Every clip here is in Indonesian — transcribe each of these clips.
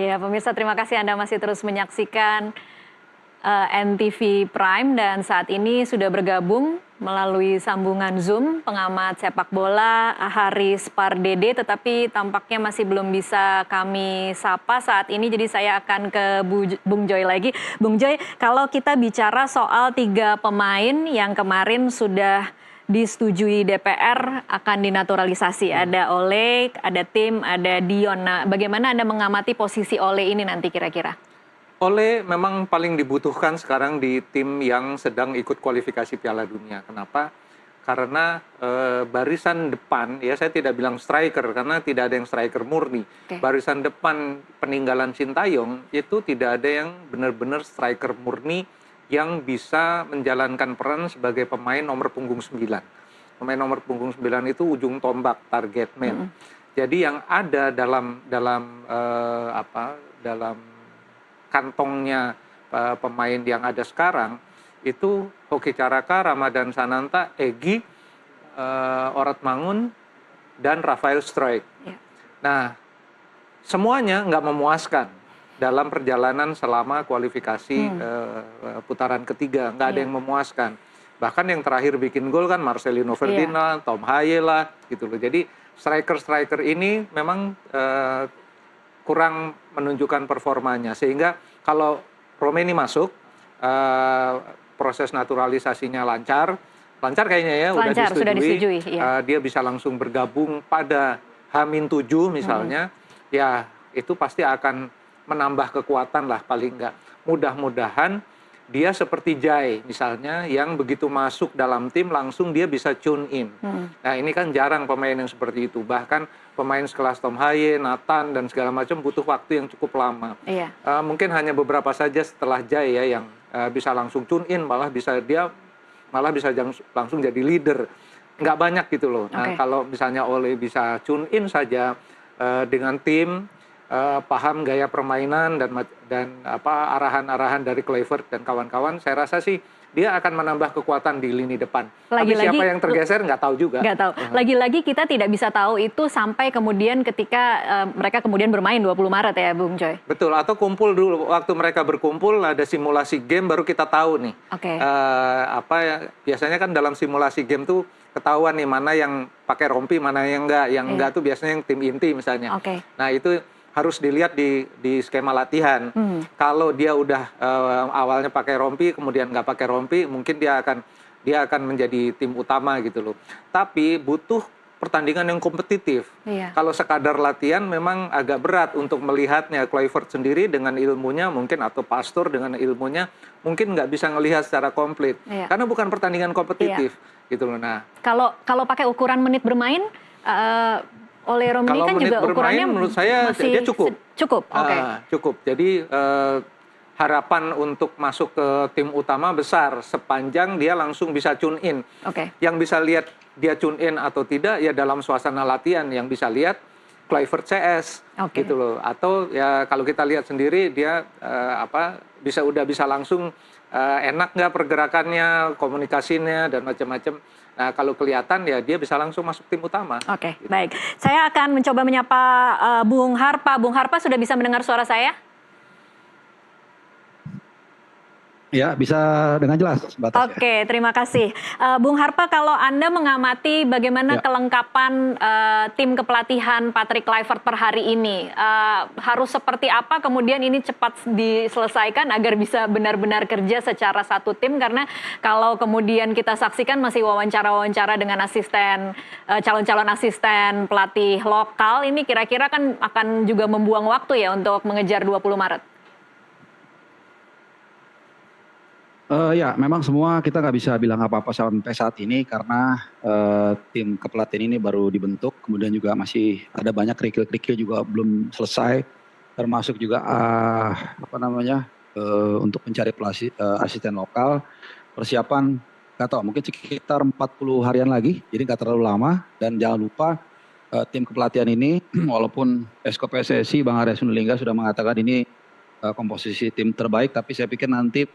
Ya, pemirsa terima kasih Anda masih terus menyaksikan NTV Prime dan saat ini sudah bergabung melalui sambungan Zoom pengamat sepak bola Haris Pardede, tetapi tampaknya masih belum bisa kami sapa saat ini, jadi saya akan ke Bung Joy lagi. Bung Joy, kalau kita bicara soal 3 pemain yang kemarin sudah disetujui DPR akan dinaturalisasi, ada Ole, ada Tim, ada Dion. Nah, bagaimana Anda mengamati posisi Ole ini nanti kira-kira? Ole memang paling dibutuhkan sekarang di tim yang sedang ikut kualifikasi Piala Dunia. Kenapa? Karena barisan depan, ya saya tidak bilang striker karena tidak ada yang striker murni. Barisan depan peninggalan Sintayong itu tidak ada yang benar-benar striker murni yang bisa menjalankan peran sebagai pemain nomor punggung 9. Pemain nomor punggung 9 itu ujung tombak, target man. Jadi yang ada dalam kantongnya pemain yang ada sekarang itu Hoki Caraka, Ramadan Sananta, Egy, Orat Mangun, dan Rafael Struijk. Nah, semuanya nggak memuaskan dalam perjalanan selama kualifikasi putaran ketiga, nggak ada yang memuaskan. Bahkan yang terakhir bikin gol kan Marcelino Ferdinand, Tom Hayela gitu loh. Jadi striker-striker ini memang kurang menunjukkan performanya, sehingga kalau Romeni masuk proses naturalisasinya lancar kayaknya ya, sudah disetujui. Dia bisa langsung bergabung pada H-7 misalnya, ya itu pasti akan menambah kekuatan lah paling enggak. Mudah-mudahan dia seperti Jai misalnya yang begitu masuk dalam tim langsung dia bisa tune in. Nah ini kan jarang pemain yang seperti itu. Bahkan pemain sekelas Tom Haye, Nathan dan segala macam butuh waktu yang cukup lama. Mungkin hanya beberapa saja setelah Jai ya yang bisa langsung tune in, malah bisa langsung jadi leader. Nggak banyak gitu loh. Nah kalau misalnya Ole bisa tune in saja dengan tim, paham gaya permainan dan arahan-arahan dari Kluivert dan kawan-kawan, saya rasa sih dia akan menambah kekuatan di lini depan. Tapi siapa yang tergeser nggak tahu juga. Nggak tahu. Lagi-lagi kita tidak bisa tahu itu sampai kemudian ketika mereka kemudian bermain 20 Maret ya Bung Joy. Betul, atau kumpul dulu. Waktu mereka berkumpul ada simulasi game baru kita tahu nih. Biasanya kan dalam simulasi game tuh ketahuan nih mana yang pakai rompi, mana yang enggak. Yang enggak tuh biasanya yang tim inti misalnya. Nah itu harus dilihat di skema latihan. Kalau dia udah awalnya pakai rompi, kemudian nggak pakai rompi, mungkin dia akan menjadi tim utama gitu loh. Tapi butuh pertandingan yang kompetitif. Kalau sekadar latihan memang agak berat untuk melihatnya. Kluivert sendiri dengan ilmunya mungkin, atau Pastor dengan ilmunya mungkin nggak bisa melihat secara komplit. Karena bukan pertandingan kompetitif gitu loh. Nah, kalau pakai ukuran menit bermain, Ole Romeni kan juga ukurannya menurut saya dia cukup. Cukup. Jadi harapan untuk masuk ke tim utama besar sepanjang dia langsung bisa tune in. Yang bisa lihat dia tune in atau tidak ya dalam suasana latihan, yang bisa lihat Kluivert CS gitu loh. Atau ya kalau kita lihat sendiri dia bisa langsung enak nggak pergerakannya, komunikasinya dan macam-macam. Nah, kalau kelihatan ya dia bisa langsung masuk tim utama. Gitu. Baik. Saya akan mencoba menyapa Bung Harpa. Bung Harpa sudah bisa mendengar suara saya? Ya, bisa dengan jelas. Terima kasih. Bung Harpa, kalau Anda mengamati bagaimana kelengkapan tim kepelatihan Patrick Kluivert per hari ini, harus seperti apa kemudian ini cepat diselesaikan agar bisa benar-benar kerja secara satu tim, karena kalau kemudian kita saksikan masih wawancara-wawancara dengan asisten, calon-calon asisten pelatih lokal, ini kira-kira kan akan juga membuang waktu ya untuk mengejar 20 Maret. Ya, memang semua kita nggak bisa bilang apa-apa sampai saat ini karena tim kepelatihan ini baru dibentuk, kemudian juga masih ada banyak kerikil-kerikil juga belum selesai, termasuk juga untuk mencari asisten lokal, persiapan nggak tahu mungkin sekitar 40 harian lagi, jadi nggak terlalu lama. Dan jangan lupa tim kepelatihan ini walaupun Esko PSSI Bang Arya Sinulinga sudah mengatakan ini komposisi tim terbaik, tapi saya pikir nanti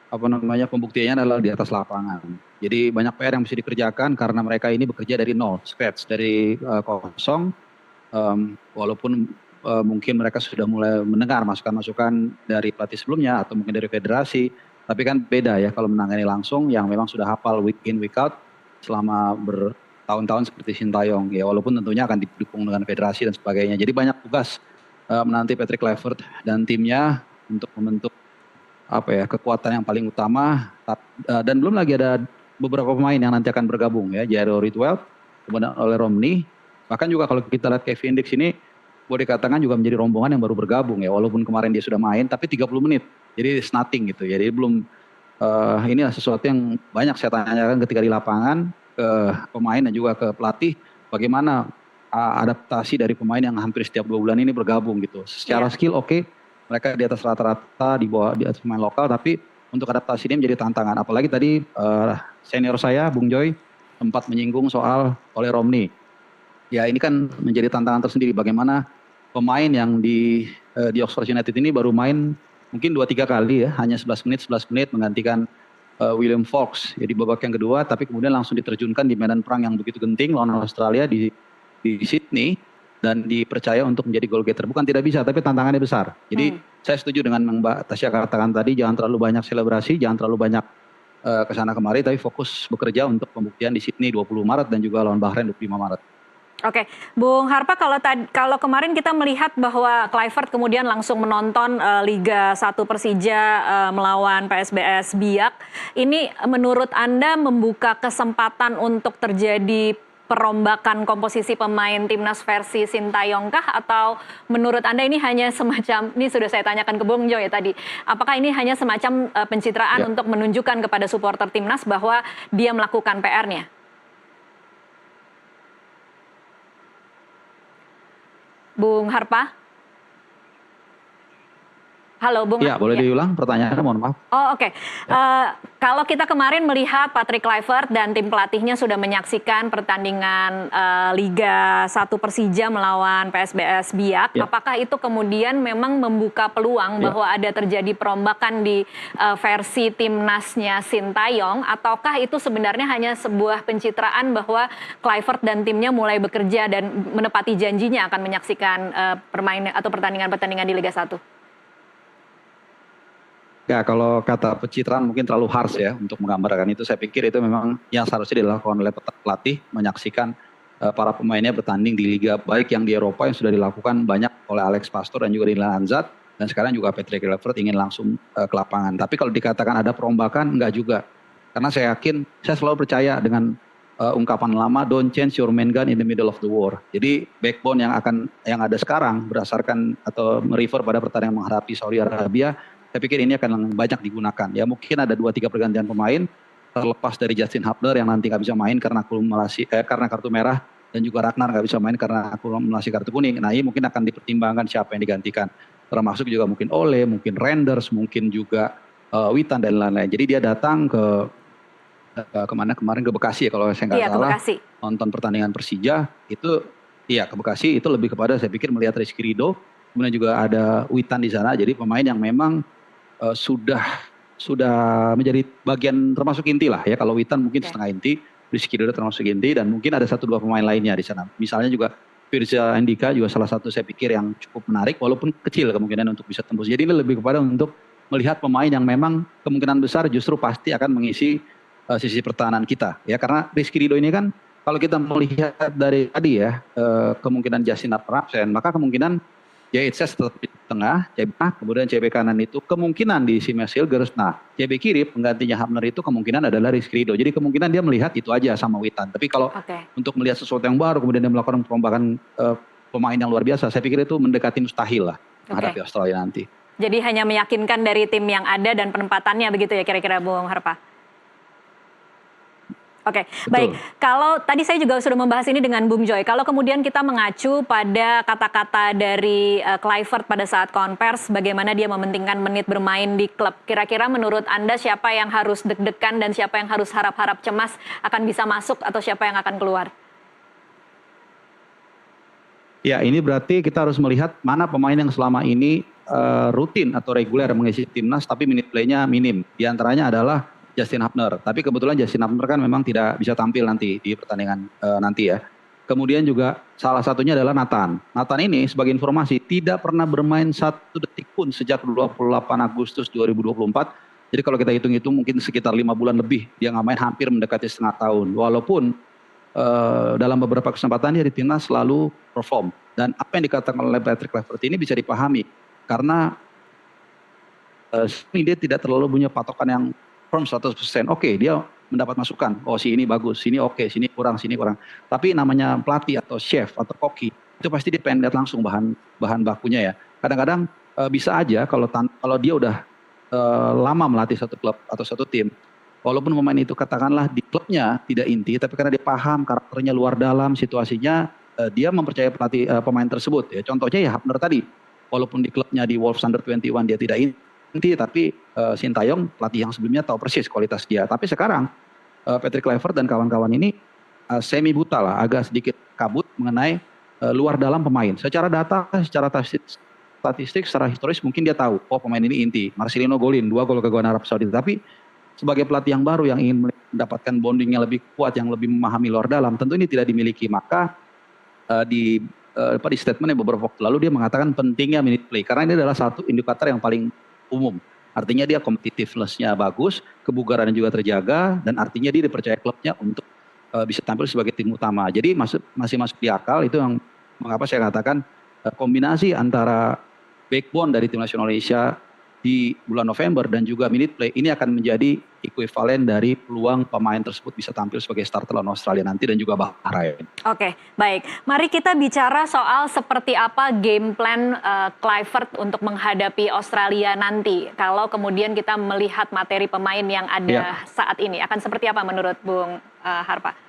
pembuktiannya adalah di atas lapangan. Jadi banyak PR yang mesti dikerjakan karena mereka ini bekerja dari nol, scratch, dari kosong. Walaupun mungkin mereka sudah mulai mendengar masukan-masukan dari pelatih sebelumnya atau mungkin dari federasi. Tapi kan beda ya kalau menangani langsung yang memang sudah hafal week in week out selama bertahun-tahun seperti Sintayong ya, walaupun tentunya akan didukung dengan federasi dan sebagainya. Jadi banyak tugas menanti Patrick Kluivert dan timnya untuk membentuk kekuatan yang paling utama, dan belum lagi ada beberapa pemain yang nanti akan bergabung ya, Jairo Ritwell, kemudian oleh Romney, bahkan juga kalau kita lihat Kevin Dix ini boleh dikatakan juga menjadi rombongan yang baru bergabung ya, walaupun kemarin dia sudah main tapi 30 menit, jadi it's nothing gitu, jadi belum inilah sesuatu yang banyak saya tanyakan ketika di lapangan ke pemain dan juga ke pelatih, bagaimana adaptasi dari pemain yang hampir setiap 2 bulan ini bergabung gitu, secara skill oke. Mereka di atas rata-rata, di atas pemain lokal, tapi untuk adaptasi ini menjadi tantangan. Apalagi tadi senior saya, Bung Joy, sempat menyinggung soal oleh Romney. Ya ini kan menjadi tantangan tersendiri. Bagaimana pemain yang di Oxford United ini baru main mungkin 2-3 kali ya, hanya 11 menit menggantikan William Fox. Ya di babak yang kedua, tapi kemudian langsung diterjunkan di medan perang yang begitu genting lawan Australia di Sydney. Dan dipercaya untuk menjadi goal getter. Bukan tidak bisa, tapi tantangannya besar. Jadi saya setuju dengan Mbak Tasya katakan tadi, jangan terlalu banyak selebrasi, jangan terlalu banyak kesana kemari, tapi fokus bekerja untuk pembuktian di Sydney 20 Maret dan juga lawan Bahrain 25 Maret. Oke, Bung Harpa, kalau kemarin kita melihat bahwa Kluivert kemudian langsung menonton Liga 1 Persija melawan PSBS Biak, ini menurut Anda membuka kesempatan untuk terjadi perombakan komposisi pemain timnas versi Sintayong kah, atau menurut Anda ini hanya semacam, ini sudah saya tanyakan ke Bung Jo ya tadi, apakah ini hanya semacam pencitraan untuk menunjukkan kepada supporter timnas bahwa dia melakukan PR-nya? Bung Harpa? Halo Bung. Ya, boleh diulang pertanyaannya, mohon maaf. Oh oke. Kalau kita kemarin melihat Patrick Kluivert dan tim pelatihnya sudah menyaksikan pertandingan Liga 1 Persija melawan PSBS Biak, apakah itu kemudian memang membuka peluang bahwa ada terjadi perombakan di versi timnasnya Sintayong, ataukah itu sebenarnya hanya sebuah pencitraan bahwa Kluivert dan timnya mulai bekerja dan menepati janjinya akan menyaksikan permainan atau pertandingan-pertandingan di Liga 1? Ya kalau kata pencitraan mungkin terlalu harsh ya untuk menggambarkan itu. Saya pikir itu memang yang seharusnya dilakukan oleh pelatih, menyaksikan para pemainnya bertanding di liga baik yang di Eropa yang sudah dilakukan banyak oleh Alex Pastor dan juga Dylan Anzat, dan sekarang juga Patrick Kluivert ingin langsung ke lapangan. Tapi kalau dikatakan ada perombakan, enggak juga. Karena saya yakin, saya selalu percaya dengan ungkapan lama, don't change your main gun in the middle of the war. Jadi backbone yang ada sekarang berdasarkan atau merefer pada pertandingan menghadapi Saudi Arabia, saya pikir ini akan banyak digunakan. Ya mungkin ada 2-3 pergantian pemain terlepas dari Justin Hubner yang nanti nggak bisa main karena karena kartu merah, dan juga Ragnar nggak bisa main karena akumulasi kartu kuning. Nah ini mungkin akan dipertimbangkan siapa yang digantikan. Termasuk juga mungkin Ole, mungkin Renders, mungkin juga Witan dan lain-lain. Jadi dia datang kemana kemarin, ke Bekasi ya kalau saya nggak salah, nonton pertandingan Persija itu, iya ke Bekasi itu lebih kepada saya pikir melihat Rizky Ridho, kemudian juga ada Witan di sana. Jadi pemain yang memang sudah menjadi bagian termasuk inti lah ya. Kalau Witan mungkin setengah inti, Rizky Ridho termasuk inti, dan mungkin ada 1-2 pemain lainnya di sana. Misalnya juga Firza Andika juga salah satu saya pikir yang cukup menarik, walaupun kecil kemungkinan untuk bisa tembus. Jadi ini lebih kepada untuk melihat pemain yang memang kemungkinan besar justru pasti akan mengisi sisi pertahanan kita ya. Karena Rizky Ridho ini kan kalau kita melihat dari tadi ya kemungkinan Justin absen, maka kemungkinan JHS tetap di tengah, kemudian CB kanan itu kemungkinan di Simas Hilgers. Nah, CB kiri penggantinya Hubner itu kemungkinan adalah Rizky Ridho. Jadi kemungkinan dia melihat itu aja sama Witan. Tapi kalau untuk melihat sesuatu yang baru kemudian dia melakukan perombakan pemain yang luar biasa, saya pikir itu mendekati mustahil lah menghadapi Australia nanti. Jadi hanya meyakinkan dari tim yang ada dan penempatannya begitu ya kira-kira Bung Harpa? Oke, baik. Kalau tadi saya juga sudah membahas ini dengan Bung Joy, kalau kemudian kita mengacu pada kata-kata dari Kluivert pada saat konvers, bagaimana dia mementingkan menit bermain di klub. Kira-kira menurut Anda siapa yang harus deg-degan dan siapa yang harus harap-harap cemas akan bisa masuk atau siapa yang akan keluar? Ya, ini berarti kita harus melihat mana pemain yang selama ini rutin atau reguler mengisi timnas tapi minute play-nya minim. Di antaranya adalah Justin Hubner. Tapi kebetulan Justin Hubner kan memang tidak bisa tampil nanti di pertandingan nanti ya. Kemudian juga salah satunya adalah Nathan. Nathan ini sebagai informasi tidak pernah bermain 1 detik pun sejak 28 Agustus 2024. Jadi kalau kita hitung-hitung mungkin sekitar 5 bulan lebih dia nggak main, hampir mendekati setengah tahun. Walaupun dalam beberapa kesempatan dia di timnas selalu perform. Dan apa yang dikatakan oleh Patrick Kluivert ini bisa dipahami karena dia tidak terlalu punya patokan yang firm 100%. Oke, dia mendapat masukan. Oh, si ini bagus, sini oke, sini kurang, sini kurang. Tapi namanya pelatih atau chef atau koki itu pasti dia pengen lihat langsung bahan bakunya ya. Kadang-kadang bisa aja kalau dia udah lama melatih satu klub atau satu tim, walaupun pemain itu katakanlah di klubnya tidak inti, tapi karena dia paham karakternya luar dalam, situasinya, dia mempercayai pemain tersebut. Ya. Contohnya ya Hapner tadi, walaupun di klubnya di Wolves Under 21 dia tidak inti, tapi Sintayong pelatih yang sebelumnya tahu persis kualitas dia. Tapi sekarang Patrick Kluivert dan kawan-kawan ini semi buta lah, agak sedikit kabut mengenai luar dalam pemain. Secara data, secara statistik, secara historis mungkin dia tahu, oh pemain ini inti. Marcelino golin 2 gol ke gawang Arab Saudi. Tapi sebagai pelatih yang baru yang ingin mendapatkan bonding yang lebih kuat, yang lebih memahami luar dalam, tentu ini tidak dimiliki. Maka di statementnya beberapa waktu lalu dia mengatakan pentingnya minute play, karena ini adalah satu indikator yang paling umum. Artinya dia competitiveness-nya bagus, kebugarannya juga terjaga, dan artinya dia dipercaya klubnya untuk bisa tampil sebagai tim utama. Jadi masih masuk di akal, itu yang mengapa saya katakan kombinasi antara backbone dari tim nasional Indonesia di bulan November dan juga minute play ini akan menjadi ekuivalen dari peluang pemain tersebut bisa tampil sebagai starter lawan Australia nanti dan juga Bahrain. Oke, baik. Mari kita bicara soal seperti apa game plan Kluivert untuk menghadapi Australia nanti. Kalau kemudian kita melihat materi pemain yang ada saat ini, akan seperti apa menurut Bung Harpa?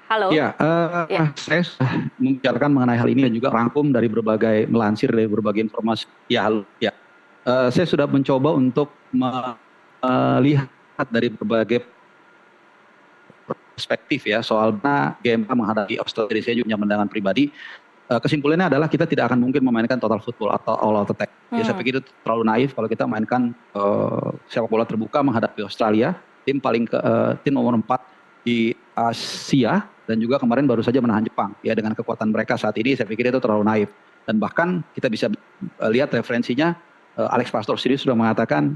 Halo. Ya, saya membicarakan mengenai hal ini dan juga rangkum dari melansir dari berbagai informasi. Ya, halo. Ya, saya sudah mencoba untuk melihat dari berbagai perspektif ya soal game menghadapi Australia. Saya juga punya pandangan pribadi. Kesimpulannya adalah kita tidak akan mungkin memainkan total football atau all out attack. Ya, saya pikir itu terlalu naif kalau kita mainkan sepak bola terbuka menghadapi Australia, tim nomor 4 di Asia, dan juga kemarin baru saja menahan Jepang. Ya, dengan kekuatan mereka saat ini saya pikir itu terlalu naif. Dan bahkan kita bisa lihat referensinya, Alex Pastor sendiri sudah mengatakan,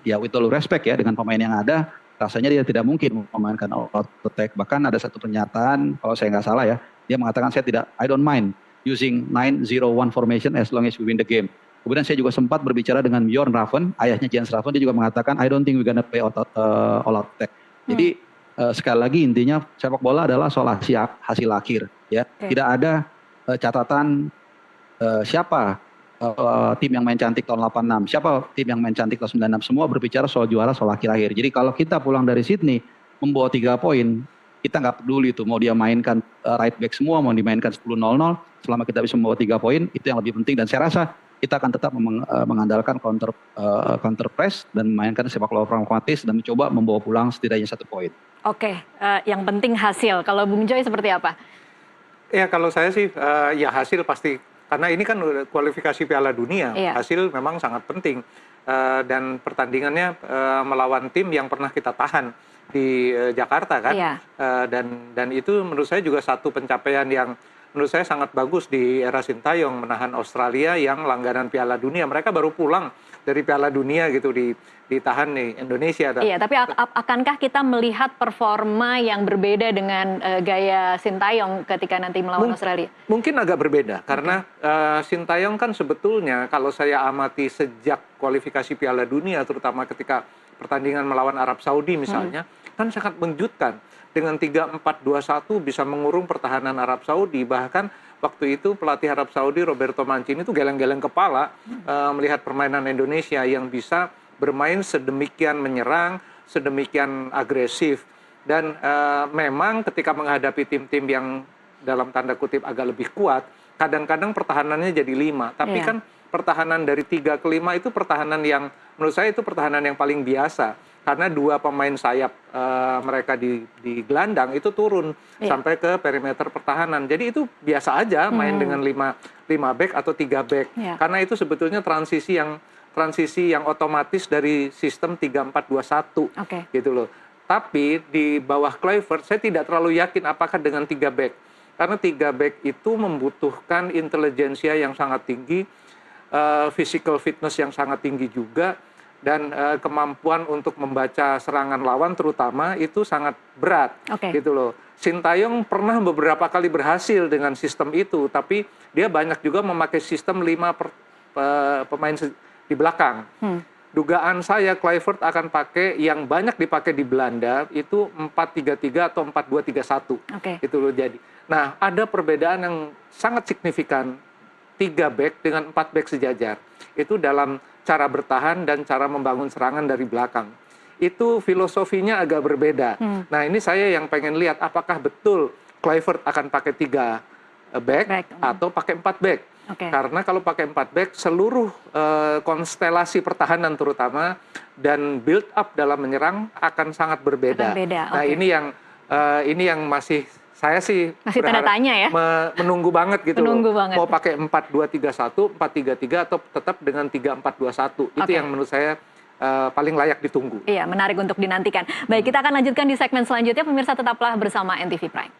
ya with all respect ya, dengan pemain yang ada, rasanya dia tidak mungkin memainkan all out attack. Bahkan ada satu pernyataan, kalau saya nggak salah ya, dia mengatakan I don't mind using 9-0-1 formation as long as we win the game. Kemudian saya juga sempat berbicara dengan Bjorn Raven, ayahnya Jens Raven, dia juga mengatakan I don't think we're gonna play all out attack. Jadi sekali lagi intinya sepak bola adalah soal hasil akhir ya. Tidak ada catatan siapa tim yang main cantik tahun 86, siapa tim yang main cantik tahun 96, semua berbicara soal juara, soal akhir-akhir. Jadi kalau kita pulang dari Sydney membawa 3 poin, kita nggak peduli itu mau dia mainkan right back semua, mau dimainkan 10-0, selama kita bisa membawa 3 poin itu yang lebih penting. Dan saya rasa kita akan tetap mengandalkan counter press dan memainkan sepak bola pragmatis dan mencoba membawa pulang setidaknya 1 poin. Oke, yang penting hasil. Kalau Bung Joy seperti apa? Ya kalau saya sih ya hasil pasti, karena ini kan kualifikasi Piala Dunia, hasil memang sangat penting. Dan pertandingannya melawan tim yang pernah kita tahan di Jakarta kan. Dan itu menurut saya juga satu pencapaian yang menurut saya sangat bagus di era Sintayong, menahan Australia yang langganan Piala Dunia. Mereka baru pulang dari Piala Dunia gitu, ditahan nih Indonesia. Iya, tapi akankah kita melihat performa yang berbeda dengan gaya Sintayong ketika nanti melawan Australia? Mungkin agak berbeda, karena Sintayong kan sebetulnya kalau saya amati sejak kualifikasi Piala Dunia, terutama ketika pertandingan melawan Arab Saudi misalnya, kan sangat mengejutkan. Dengan 3-4-2-1 bisa mengurung pertahanan Arab Saudi. Bahkan waktu itu pelatih Arab Saudi Roberto Mancini itu geleng-geleng kepala melihat permainan Indonesia yang bisa bermain sedemikian menyerang, sedemikian agresif. Dan memang ketika menghadapi tim-tim yang dalam tanda kutip agak lebih kuat, kadang-kadang pertahanannya jadi 5. Tapi kan pertahanan dari 3 ke 5 itu pertahanan yang menurut saya itu pertahanan yang paling biasa. Karena 2 pemain sayap mereka di gelandang itu turun sampai ke perimeter pertahanan. Jadi itu biasa aja main dengan 5 back atau 3 back. Karena itu sebetulnya transisi yang transisi yang otomatis dari sistem 3-4-2-1 Oke. gitu loh. Tapi di bawah Kluivert saya tidak terlalu yakin apakah dengan 3 back. Karena 3 back itu membutuhkan intelijensia yang sangat tinggi, physical fitness yang sangat tinggi juga, dan kemampuan untuk membaca serangan lawan terutama itu sangat berat gitu loh. Sintayong pernah beberapa kali berhasil dengan sistem itu, tapi dia banyak juga memakai sistem 5 pemain di belakang. Dugaan saya Kluivert akan pakai yang banyak dipakai di Belanda itu 4-3-3 atau 4-2-3-1. Itu loh jadi. Nah, ada perbedaan yang sangat signifikan 3 back dengan 4 back sejajar. Itu dalam cara bertahan dan cara membangun serangan dari belakang. Itu filosofinya agak berbeda. Nah, ini saya yang pengen lihat apakah betul Kluivert akan pakai 3 back atau pakai 4 back. Karena kalau pakai 4 back, seluruh konstelasi pertahanan terutama dan build up dalam menyerang akan sangat berbeda. Nah, ini yang masih saya sih masih tanda tanya ya. Menunggu banget gitu. Banget. Mau pakai 4-2-3-1, 4-3-3 atau tetap dengan 3-4-2-1. Itu yang menurut saya paling layak ditunggu. Iya, menarik untuk dinantikan. Baik, kita akan lanjutkan di segmen selanjutnya. Pemirsa tetaplah bersama NTV Prime.